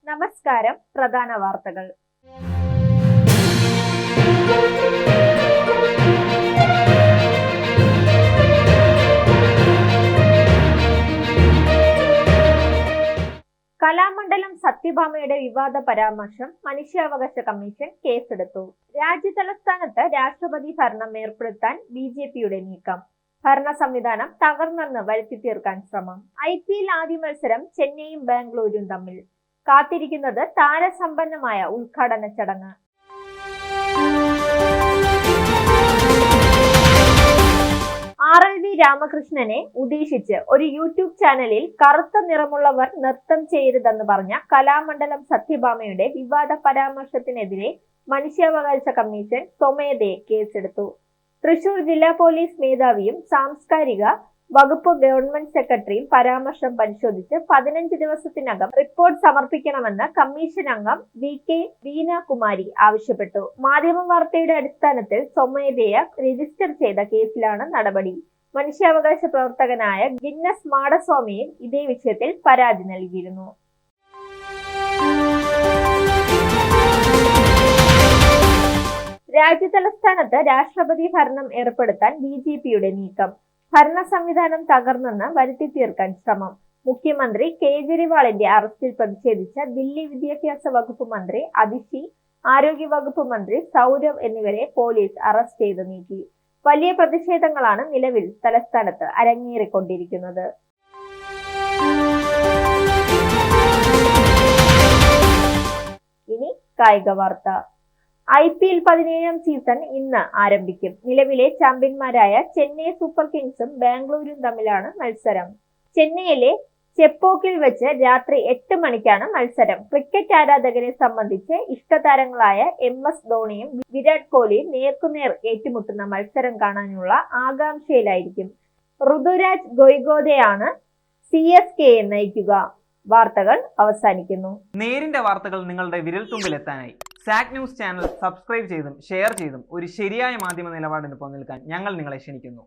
നമസ്കാരം. പ്രധാന വാർത്തകൾ. കലാമണ്ഡലം സത്യഭാമയുടെ വിവാദ പരാമർശം മനുഷ്യാവകാശ കമ്മീഷൻ കേസെടുത്തു. രാജ്യതലസ്ഥാനത്ത് രാഷ്ട്രപതി ഭരണം ഏർപ്പെടുത്താൻ BJPയുടെ നീക്കം. ഭരണ സംവിധാനം തകർന്നെന്ന് വരുത്തി തീർക്കാൻ ശ്രമം. IPL ആദ്യ മത്സരം ചെന്നൈയും ബാംഗ്ലൂരും തമ്മിൽ. കാത്തിരിക്കുന്നത് താരസമ്പന്നമായ ഉദ്ഘാടന ചടങ്ങ്. RLV രാമകൃഷ്ണനെ ഉദ്ദേശിച്ച് ഒരു യൂട്യൂബ് ചാനലിൽ കറുത്ത നിറമുള്ളവർ നൃത്തം ചെയ്യരുതെന്ന് പറഞ്ഞ കലാമണ്ഡലം സത്യഭാമയുടെ വിവാദ പരാമർശത്തിനെതിരെ മനുഷ്യാവകാശ കമ്മീഷൻ സ്വമേധയെ കേസെടുത്തു. തൃശൂർ ജില്ലാ പോലീസ് മേധാവിയും സാംസ്കാരിക വകുപ്പ് ഗവൺമെന്റ് സെക്രട്ടറിയും പരാമർശം പരിശോധിച്ച് 15 ദിവസത്തിനകം റിപ്പോർട്ട് സമർപ്പിക്കണമെന്ന് കമ്മീഷൻ അംഗം VK വീണകുമാരി ആവശ്യപ്പെട്ടു. മാധ്യമ വാർത്തയുടെ അടിസ്ഥാനത്തിൽ സ്വമേധയാ രജിസ്റ്റർ ചെയ്ത കേസിലാണ് നടപടി. മനുഷ്യാവകാശ പ്രവർത്തകനായ ഗിന്നസ് മാടസ്വാമിയും ഇതേ വിഷയത്തിൽ പരാതി നൽകിയിരുന്നു. രാജ്യതലസ്ഥാനത്ത് രാഷ്ട്രപതി ഭരണം ഏർപ്പെടുത്താൻ BJPയുടെ നീക്കം. ഭരണ സംവിധാനം തകർന്നെന്ന് വരുത്തി തീർക്കാൻ ശ്രമം. മുഖ്യമന്ത്രി കേജ്രിവാളിന്റെ അറസ്റ്റിൽ പ്രതിഷേധിച്ച ദില്ലി വിദ്യാഭ്യാസ വകുപ്പ് മന്ത്രി അതിഷി, ആരോഗ്യ വകുപ്പ് മന്ത്രി സൗരവ് എന്നിവരെ പോലീസ് അറസ്റ്റ് ചെയ്ത് നീക്കി. വലിയ പ്രതിഷേധങ്ങളാണ് നിലവിൽ തലസ്ഥാനത്ത് അരങ്ങേറിക്കൊണ്ടിരിക്കുന്നത്. ഇനി കായിക വാർത്ത. IPL 17ാം സീസൺ ഇന്ന് ആരംഭിക്കും. നിലവിലെ ചാമ്പ്യന്മാരായ ചെന്നൈ സൂപ്പർ കിങ്സും ബാംഗ്ലൂരും തമ്മിലാണ് മത്സരം. ചെന്നൈയിലെ ചെപ്പോക്കിൽ വെച്ച് രാത്രി 8 മണിക്കാണ് മത്സരം. ക്രിക്കറ്റ് ആരാധകരെ സംബന്ധിച്ച് ഇഷ്ടതാരങ്ങളായ MS ധോണിയും വിരാട് കോഹ്ലിയും നേർക്കുനേർ ഏറ്റുമുട്ടുന്ന മത്സരം കാണാനുള്ള ആകാംക്ഷയിലായിരിക്കും. ഋതുരാജ് ഗോയ്ഗോദയാണ് CSKയെ നയിക്കുക. വാർത്തകൾ അവസാനിക്കുന്നു. നേരിന്റെ വാർത്തകൾ നിങ്ങളുടെ വിരൽത്തുമ്പിലെത്താനായി സാക് ന്യൂസ് ചാനൽ സബ്സ്ക്രൈബ് ചെയ്തും ഷെയർ ചെയ്തും ഒരു ശരിയായ മാധ്യമ നിലപാടിനൊപ്പം നിൽക്കാൻ ഞങ്ങൾ നിങ്ങളെ ക്ഷണിക്കുന്നു.